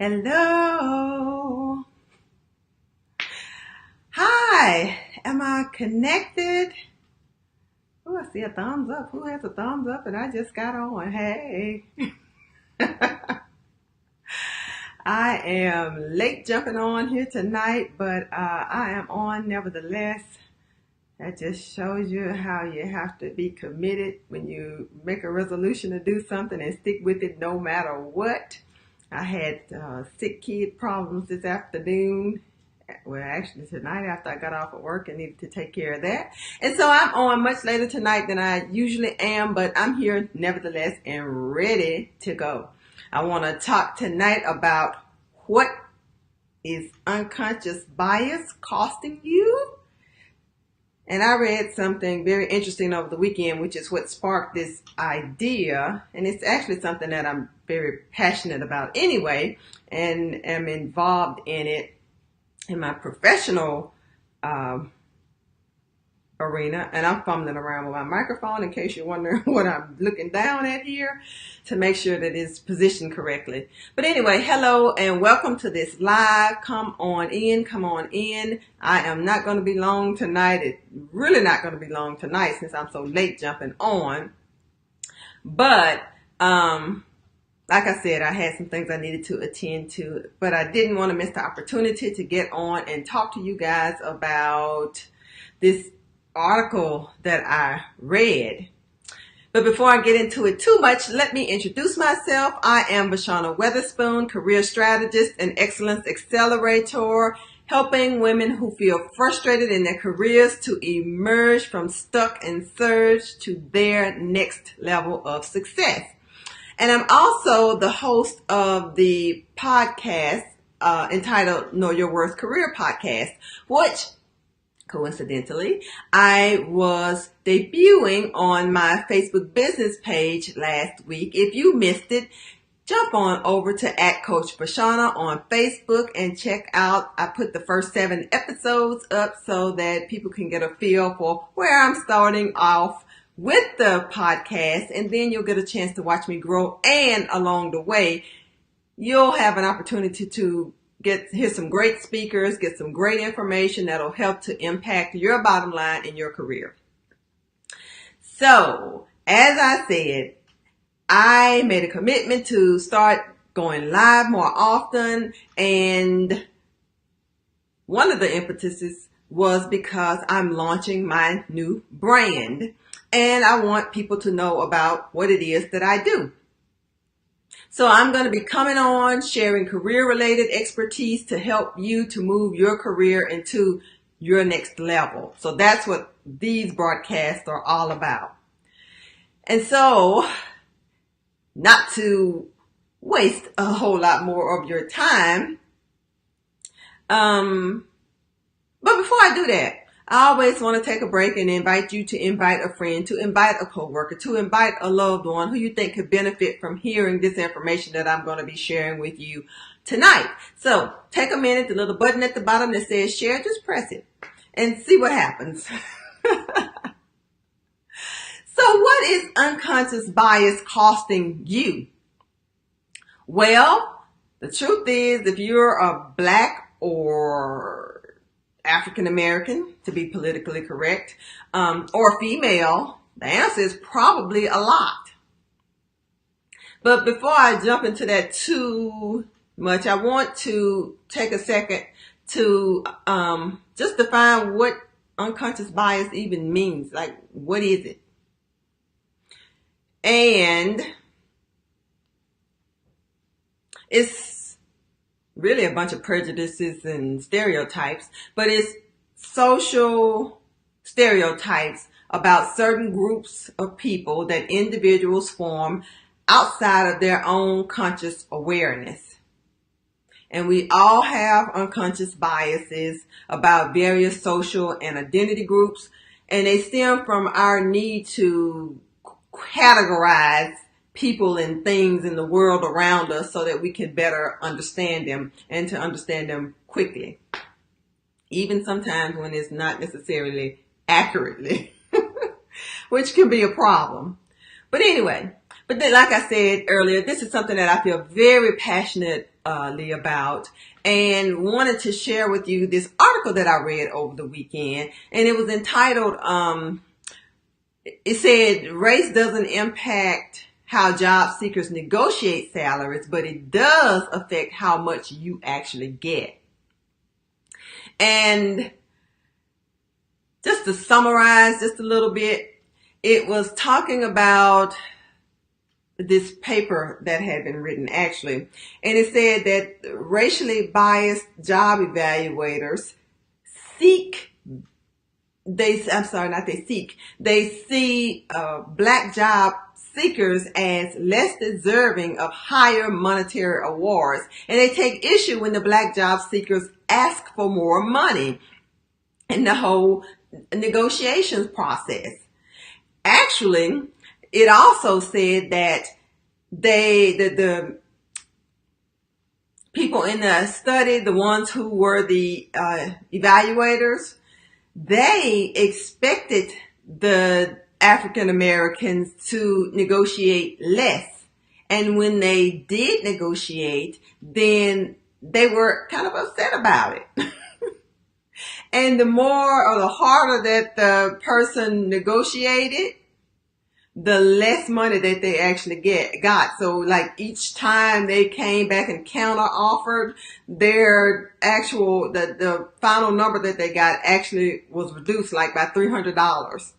Hello. Hi. Am I connected? Oh, I see a thumbs up. Who has a thumbs up? And I just got on. Hey. I am late jumping on here tonight, but I am on nevertheless. That just shows you how you have to be committed when you make a resolution to do something and stick with it no matter what. I had sick kid problems this afternoon. Well, actually tonight after I got off of work, I needed to take care of that. And so I'm on much later tonight than I usually am, but I'm here nevertheless and ready to go. I want to talk tonight about what is unconscious bias costing you. And I read something very interesting over the weekend, which is what sparked this idea. And it's actually something that I'm very passionate about anyway, and am involved in it in my professional arena. And I'm fumbling around with my microphone in case you're wondering what I'm looking down at here to make sure that it's positioned correctly. But anyway, hello and welcome to this live. Come on in, come on in. I am not going to be long tonight. It's really not going to be long tonight since I'm so late jumping on. But like I said, I had some things I needed to attend to, but I didn't want to miss the opportunity to get on and talk to you guys about this article that I read. But before I get into it too much, let me introduce myself. I am Vashana Weatherspoon, career strategist and excellence accelerator, helping women who feel frustrated in their careers to emerge from stuck and surge to their next level of success. And I'm also the host of the podcast entitled Know Your Worth Career Podcast, which coincidentally I was debuting on my Facebook business page last week. If you missed it, jump on over to @CoachVashana on Facebook and check out. I put the first 7 episodes up so that people can get a feel for where I'm starting off with the podcast, and then you'll get a chance to watch me grow, and along the way you'll have an opportunity to hear some great speakers, get some great information that'll help to impact your bottom line in your career. So, as I said, I made a commitment to start going live more often, and one of the impetuses was because I'm launching my new brand. And I want people to know about what it is that I do. So I'm going to be coming on, sharing career-related expertise to help you to move your career into your next level. So that's what these broadcasts are all about. And so, not to waste a whole lot more of your time, but before I do that, I always want to take a break and invite you to invite a friend, to invite a coworker, to invite a loved one who you think could benefit from hearing this information that I'm going to be sharing with you tonight. So take a minute, the little button at the bottom that says share, just press it and see what happens. So what is unconscious bias costing you? Well, the truth is, if you're a Black or African American, to be politically correct, or female, the answer is probably a lot. But before I jump into that too much, I want to take a second to just define what unconscious bias even means. Like, what is it? And it's really a bunch of prejudices and stereotypes, but it's social stereotypes about certain groups of people that individuals form outside of their own conscious awareness. And we all have unconscious biases about various social and identity groups, and they stem from our need to categorize people and things in the world around us so that we can better understand them and to understand them quickly. Even sometimes when it's not necessarily accurately, which can be a problem. But anyway, But then, like I said earlier, this is something that I feel very passionately about, and wanted to share with you this article that I read over the weekend. And it was entitled, it said, race doesn't impact how job seekers negotiate salaries, but it does affect how much you actually get. And just to summarize just a little bit, it was talking about this paper that had been written actually, and it said that racially biased job evaluators they see black job seekers as less deserving of higher monetary awards, and they take issue when the black job seekers ask for more money in the whole negotiations process. Actually, it also said that the people in the study, the ones who were the evaluators, they expected the African Americans to negotiate less. And when they did negotiate, then they were kind of upset about it. And the more or the harder that the person negotiated, the less money that they actually got. So like each time they came back and counter offered, their actual, the final number that they got actually was reduced like by $300.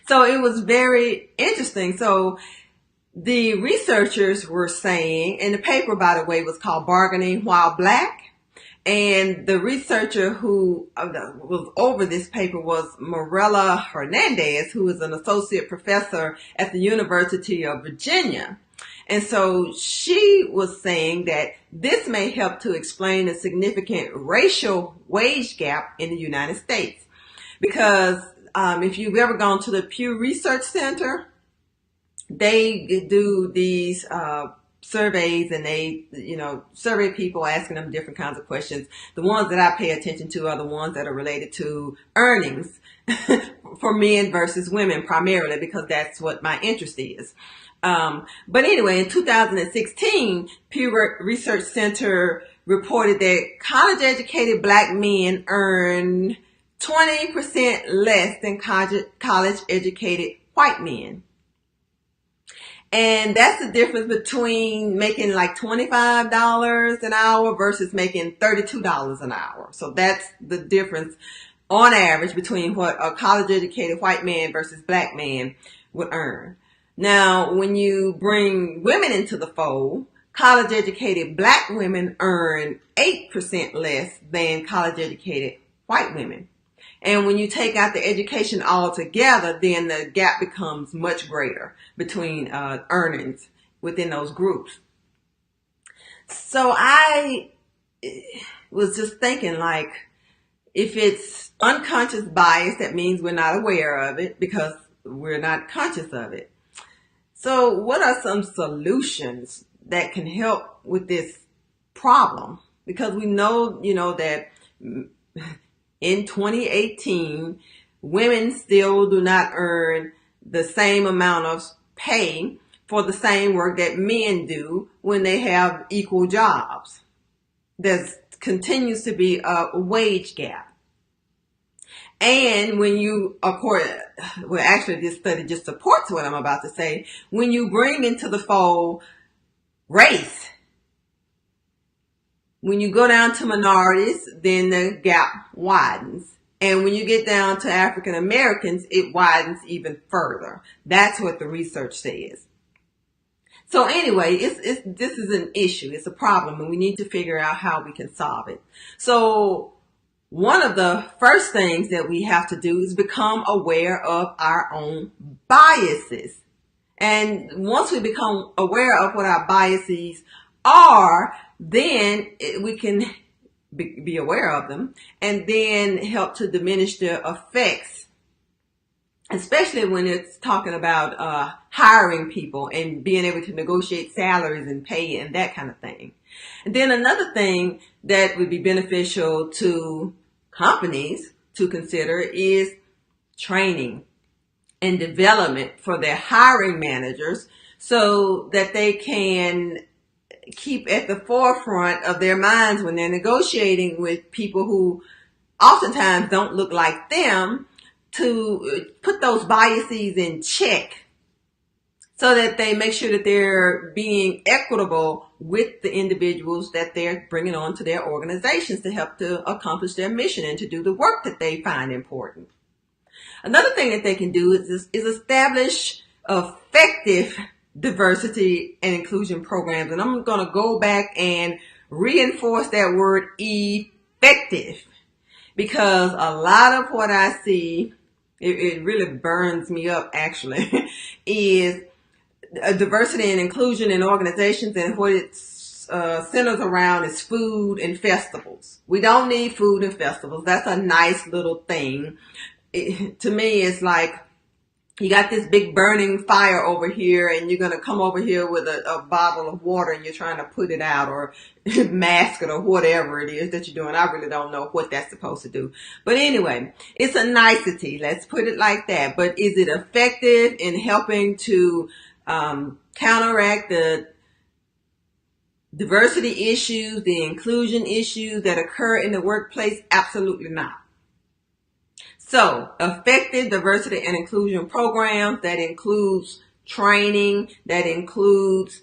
So it was very interesting. So the researchers were saying, and the paper, by the way, was called Bargaining While Black. And the researcher who was over this paper was Morella Hernandez, who is an associate professor at the University of Virginia. And so she was saying that this may help to explain the significant racial wage gap in the United States. Because if you've ever gone to the Pew Research Center, they do these surveys, and they, survey people, asking them different kinds of questions. The ones that I pay attention to are the ones that are related to earnings for men versus women primarily, because that's what my interest is. But anyway, in 2016, Pew Research Center reported that college-educated black men earn 20% less than college-educated white men. And that's the difference between making like $25 an hour versus making $32 an hour. So that's the difference on average between what a college-educated white man versus black man would earn. Now, when you bring women into the fold, college-educated black women earn 8% less than college-educated white women. And when you take out the education altogether, then the gap becomes much greater between earnings within those groups. So I was just thinking, like, if it's unconscious bias, that means we're not aware of it because we're not conscious of it. So what are some solutions that can help with this problem? Because we know, that in 2018, women still do not earn the same amount of pay for the same work that men do when they have equal jobs. There continues to be a wage gap. And when you, actually this study just supports what I'm about to say, when you bring into the fold race, when you go down to minorities, then the gap widens. And when you get down to African Americans, it widens even further. That's what the research says. So anyway, this is an issue. It's a problem, and we need to figure out how we can solve it. So one of the first things that we have to do is become aware of our own biases. And once we become aware of what our biases are, then we can be aware of them and then help to diminish their effects, especially when it's talking about hiring people and being able to negotiate salaries and pay and that kind of thing. And then another thing that would be beneficial to companies to consider is training and development for their hiring managers so that they can keep at the forefront of their minds when they're negotiating with people who oftentimes don't look like them, to put those biases in check so that they make sure that they're being equitable with the individuals that they're bringing on to their organizations to help to accomplish their mission and to do the work that they find important. Another thing that they can do is establish effective diversity and inclusion programs. And I'm going to go back and reinforce that word effective, because a lot of what I see, it really burns me up actually, is diversity and inclusion in organizations, and what it centers around is food and festivals. We don't need food and festivals. That's a nice little thing. To me, it's like you got this big burning fire over here, and you're going to come over here with a bottle of water and you're trying to put it out, or mask it, or whatever it is that you're doing. I really don't know what that's supposed to do. But anyway, it's a nicety. Let's put it like that. But is it effective in helping to counteract the diversity issues, the inclusion issues that occur in the workplace? Absolutely not. So, effective diversity and inclusion programs, that includes training, that includes,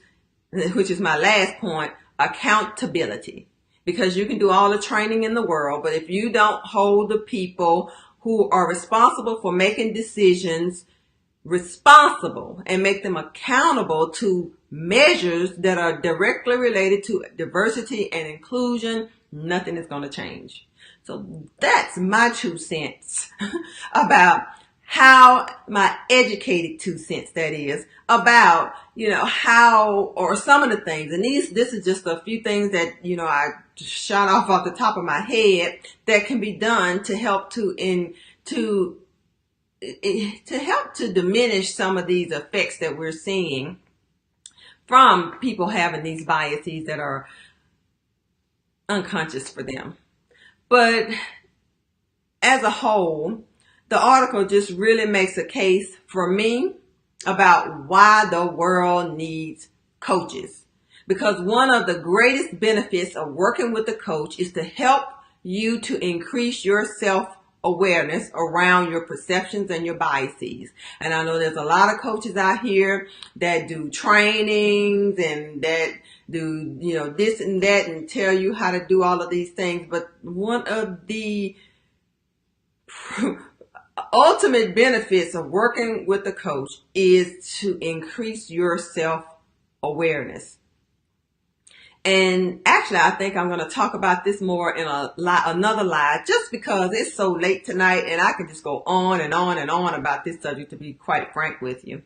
which is my last point, accountability. Because you can do all the training in the world, but if you don't hold the people who are responsible for making decisions responsible and make them accountable to measures that are directly related to diversity and inclusion, nothing is going to change. So that's my 2 cents about how, my educated 2 cents, that is, about, how, or some of the things. And this is just a few things that, I shot off the top of my head that can be done to help to help to diminish some of these effects that we're seeing from people having these biases that are unconscious for them. But as a whole, the article just really makes a case for me about why the world needs coaches. Because one of the greatest benefits of working with a coach is to help you to increase your self-awareness around your perceptions and your biases. And I know there's a lot of coaches out here that do trainings and that do, this and that, and tell you how to do all of these things. But one of the ultimate benefits of working with a coach is to increase your self-awareness. And actually, I think I'm going to talk about this more in another live, just because it's so late tonight and I can just go on and on and on about this subject, to be quite frank with you.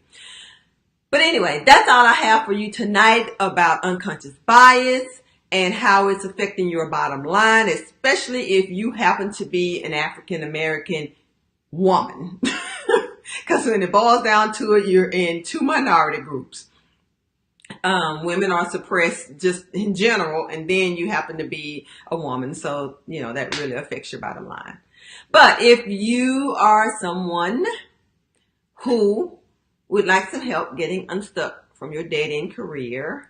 But anyway, that's all I have for you tonight about unconscious bias and how it's affecting your bottom line, especially if you happen to be an African American woman. Because when it boils down to it, you're in 2 minority groups. Women are suppressed just in general, and then you happen to be a woman. So, that really affects your bottom line. But if you are someone who would like some help getting unstuck from your dead-end career,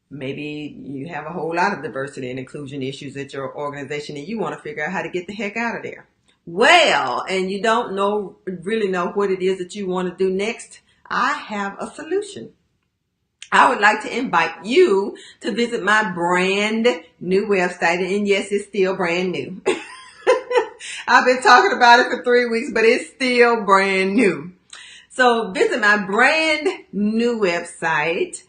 maybe you have a whole lot of diversity and inclusion issues at your organization and you want to figure out how to get the heck out of there. Well, and you don't really know what it is that you want to do next, I have a solution. I would like to invite you to visit my brand new website. And yes, it's still brand new. I've been talking about it for 3 weeks, but it's still brand new. So visit my brand new website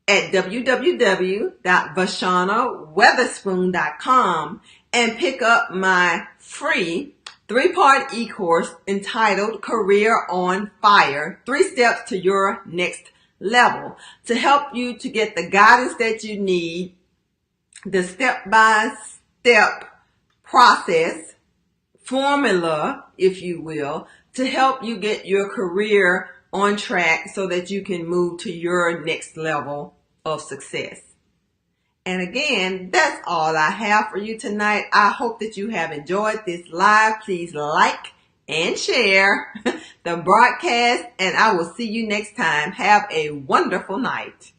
at www.vashanaweatherspoon.com and pick up my free 3-part e-course entitled Career on Fire, 3 Steps to Your Next Level, to help you to get the guidance that you need, the step-by-step process, formula, if you will, to help you get your career on track so that you can move to your next level of success. And again, that's all I have for you tonight. I hope that you have enjoyed this live. Please like and share the broadcast, and I will see you next time. Have a wonderful night.